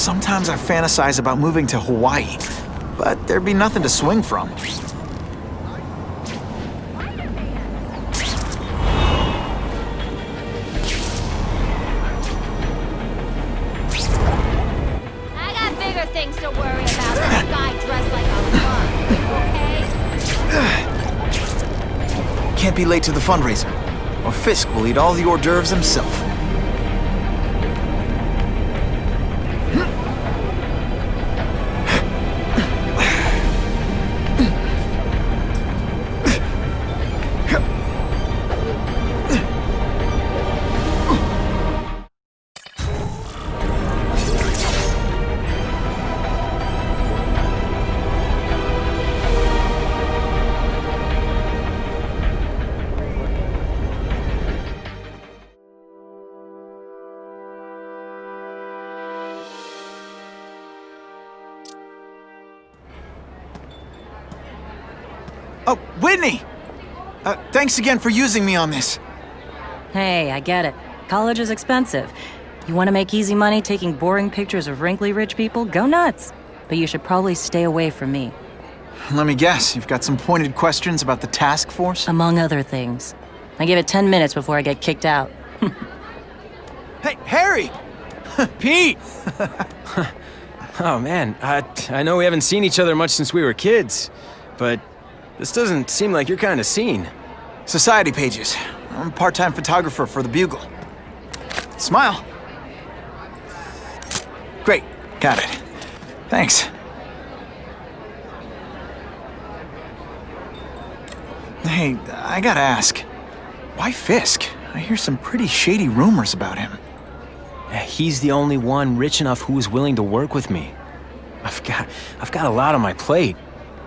Sometimes I fantasize about moving to Hawaii, but there'd be nothing to swing from. I got bigger things to worry about than a guy dressed like a bug, okay? Can't be late to the fundraiser, or Fisk will eat all the hors d'oeuvres himself. Oh, Whitney! Thanks again for using me on this. Hey, I get it. College is expensive. You want to make easy money taking boring pictures of wrinkly rich people? Go nuts. But you should probably stay away from me. Let me guess, you've got some pointed questions about the task force? Among other things. I give it 10 minutes before I get kicked out. Hey, Harry! Pete! Oh man, I know we haven't seen each other much since we were kids, but this doesn't seem like your kind of scene. Society pages. I'm a part-time photographer for the Bugle. Smile. Great, got it. Thanks. Hey, I gotta ask, why Fisk? I hear some pretty shady rumors about him. He's the only one rich enough who is willing to work with me. I've got a lot on my plate.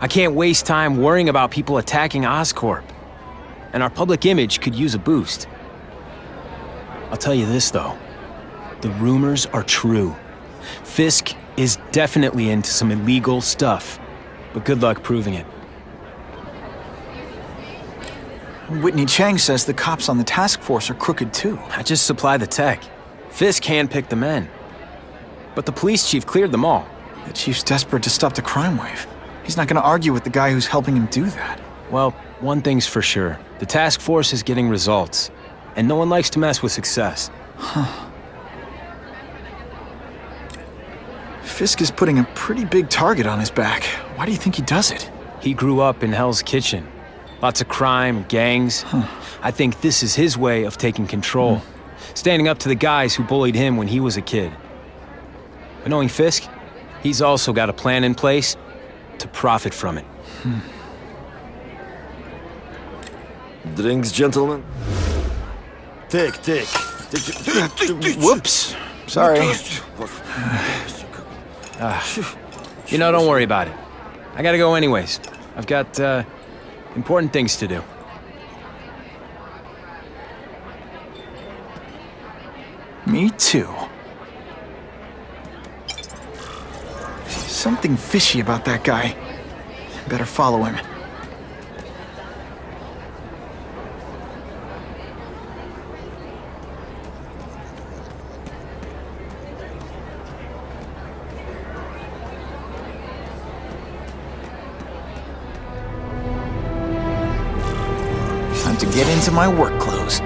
I can't waste time worrying about people attacking Oscorp. And our public image could use a boost. I'll tell you this, though. The rumors are true. Fisk is definitely into some illegal stuff. But good luck proving it. Whitney Chang says the cops on the task force are crooked, too. I just supply the tech. Fisk handpicked the men. But the police chief cleared them all. The chief's desperate to stop the crime wave. He's not gonna argue with the guy who's helping him do that. Well, one thing's for sure. The task force is getting results. And no one likes to mess with success. Fisk is putting a pretty big target on his back. Why do you think he does it? He grew up in Hell's Kitchen. Lots of crime, gangs. I think this is his way of taking control. Standing up to the guys who bullied him when he was a kid. But knowing Fisk, he's also got a plan in place to profit from it. Drinks, gentlemen? Take. Whoops. Sorry. You know, don't worry about it. I gotta go anyways. I've got, important things to do. Me too. Something fishy about that guy. Better follow him. Time to get into my work clothes.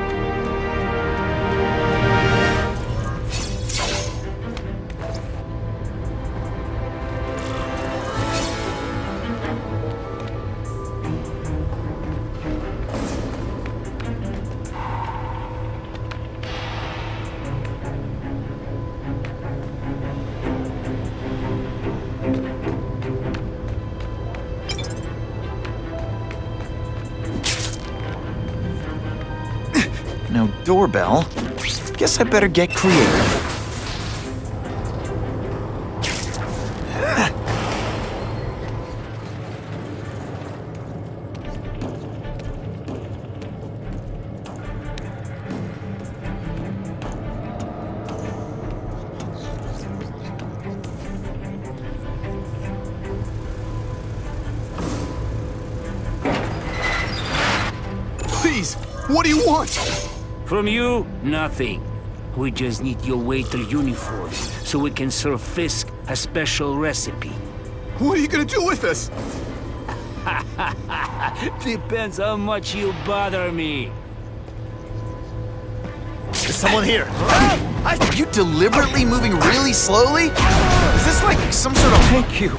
No doorbell. Guess I better get creative. Please, what do you want? From you, nothing. We just need your waiter uniform so we can serve Fisk a special recipe. What are you gonna do with us? Depends how much you bother me. Is someone here? Are you deliberately moving really slowly? Is this like some sort of... Thank you.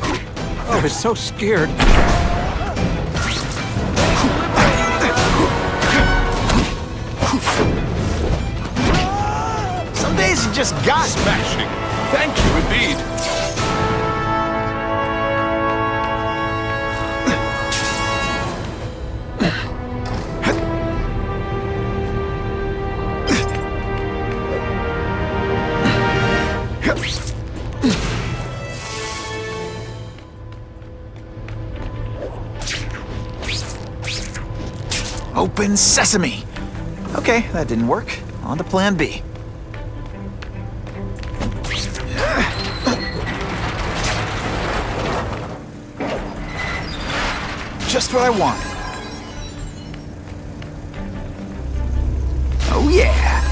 I was so scared. Some days you just got... Smashing. Thank you indeed. Open sesame! Okay, that didn't work. On to plan B. Just what I want. Oh yeah!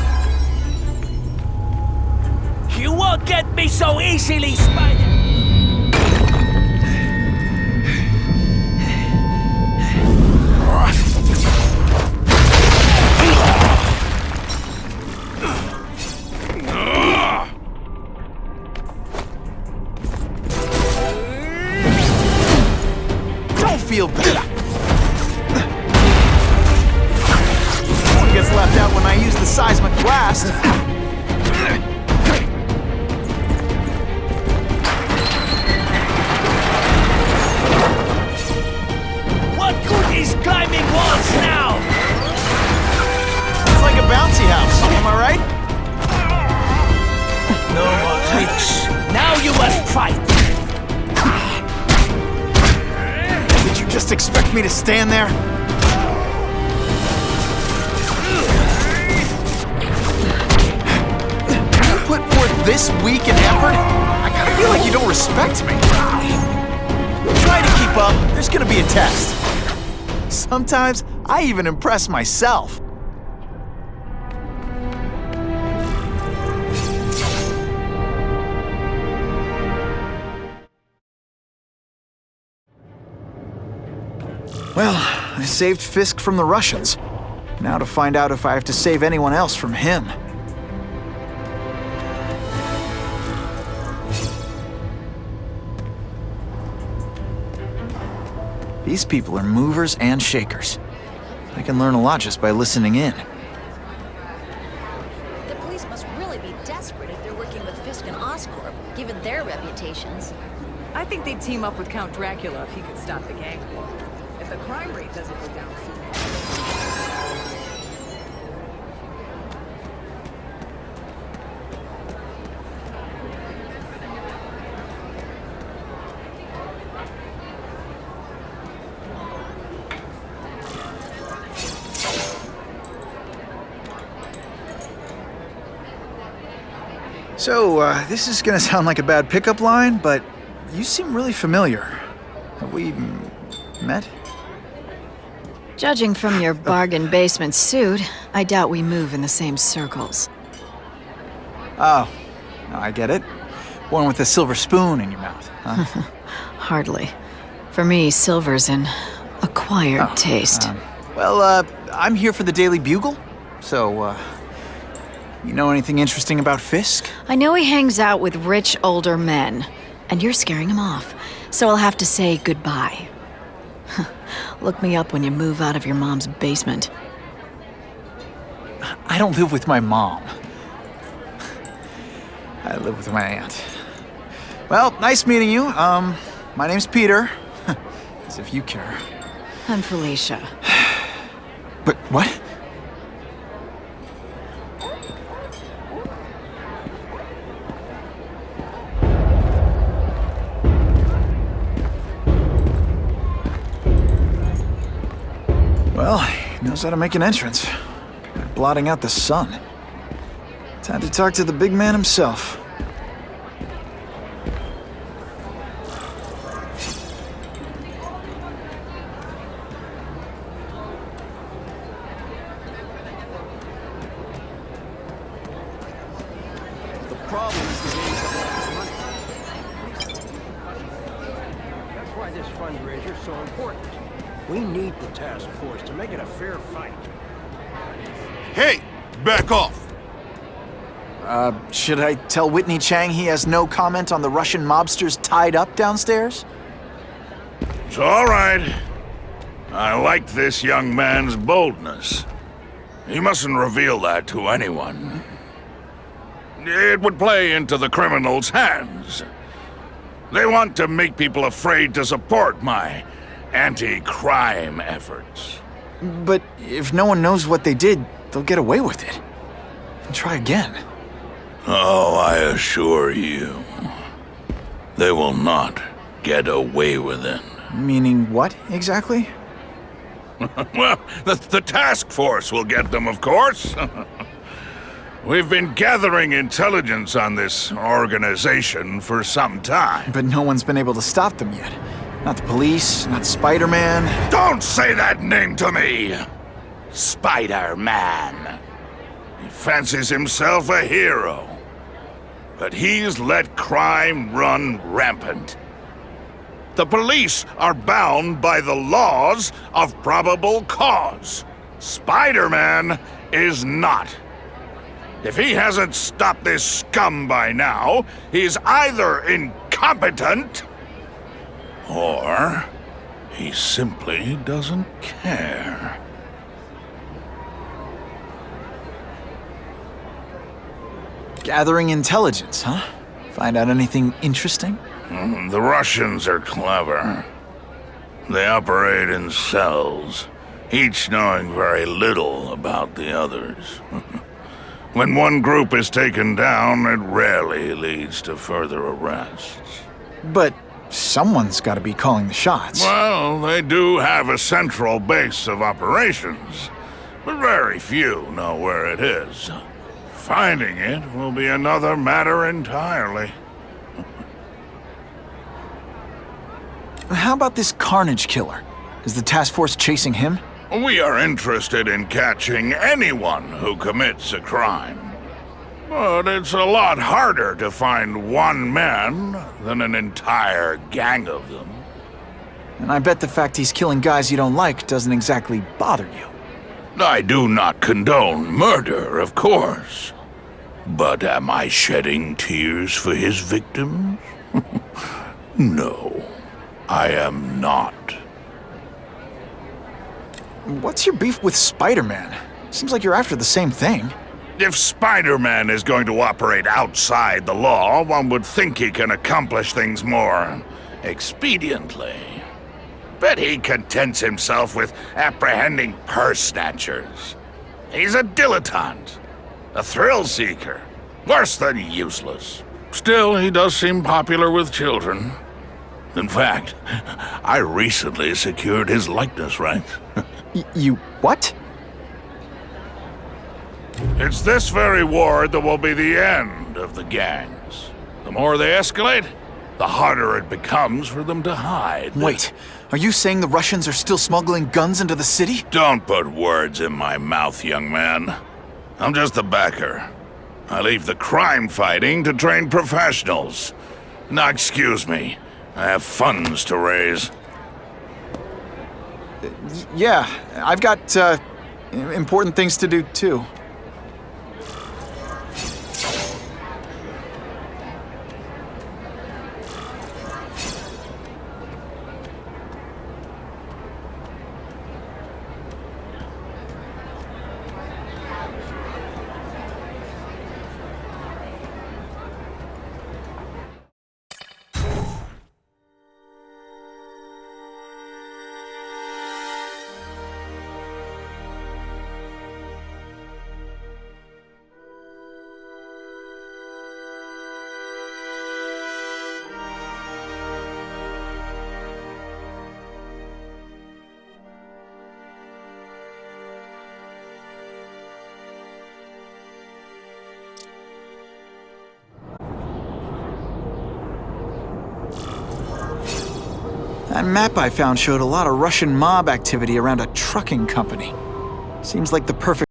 You won't get me so easily, Spider! Feel better. No one gets left out when I use the seismic blast. What good is climbing walls now? It's like a bouncy house, am I right? No more tricks. Now you must fight. Did you just expect me to stand there? You put forth this week and effort? I kinda feel like you don't respect me. Try to keep up, there's gonna be a test. Sometimes, I even impress myself. Well, I saved Fisk from the Russians. Now to find out if I have to save anyone else from him. These people are movers and shakers. I can learn a lot just by listening in. The police must really be desperate if they're working with Fisk and Oscorp, given their reputations. I think they'd team up with Count Dracula if he could stop the gang war. If the crime rate doesn't go down. So, this is gonna sound like a bad pickup line, but you seem really familiar. Have we met? Judging from your bargain basement suit, I doubt we move in the same circles. Oh, I get it. One with a silver spoon in your mouth, huh? Hardly. For me, silver's an acquired taste. I'm here for the Daily Bugle, so, you know anything interesting about Fisk? I know he hangs out with rich older men, and you're scaring him off, so I'll have to say goodbye. Look me up when you move out of your mom's basement. I don't live with my mom. I live with my aunt. Well, nice meeting you. My name's Peter. As if you care. I'm Felicia. But what? Well, he knows how to make an entrance. By blotting out the sun. Time to talk to the big man himself. problem is the game's got all this money. That's why this fundraiser's so important. We need the task force to make it a fair fight. Hey, back off. Should I tell Whitney Chang he has no comment on the Russian mobsters tied up downstairs? It's all right. I like this young man's boldness. He mustn't reveal that to anyone. It would play into the criminals' hands. They want to make people afraid to support my anti-crime efforts. But if no one knows what they did, they'll get away with it. And try again. Oh, I assure you, they will not get away with it. Meaning what, exactly? Well, the task force will get them, of course. We've been gathering intelligence on this organization for some time. But no one's been able to stop them yet. Not the police, not Spider-Man. Don't say that name to me! Spider-Man. He fancies himself a hero. But he's let crime run rampant. The police are bound by the laws of probable cause. Spider-Man is not. If he hasn't stopped this scum by now, he's either incompetent or he simply doesn't care. Gathering intelligence, huh? Find out anything interesting? The Russians are clever. They operate in cells, each knowing very little about the others. When one group is taken down, it rarely leads to further arrests. But someone's got to be calling the shots. Well, they do have a central base of operations, but very few know where it is. Finding it will be another matter entirely. How about this Carnage killer? Is the task force chasing him? We are interested in catching anyone who commits a crime. But it's a lot harder to find one man than an entire gang of them. And I bet the fact he's killing guys you don't like doesn't exactly bother you. I do not condone murder, of course. But am I shedding tears for his victims? No, I am not. What's your beef with Spider-Man? Seems like you're after the same thing. If Spider-Man is going to operate outside the law, one would think he can accomplish things more expediently. But he contents himself with apprehending purse snatchers. He's a dilettante, a thrill seeker, worse than useless. Still, he does seem popular with children. In fact, I recently secured his likeness rights. You what? It's this very war that will be the end of the gangs. The more they escalate, the harder it becomes for them to hide. Wait, are you saying the Russians are still smuggling guns into the city? Don't put words in my mouth, young man. I'm just a backer. I leave the crime fighting to trained professionals. Now, excuse me. I have funds to raise. Yeah, I've got, important things to do, too. That map I found showed a lot of Russian mob activity around a trucking company. Seems like the perfect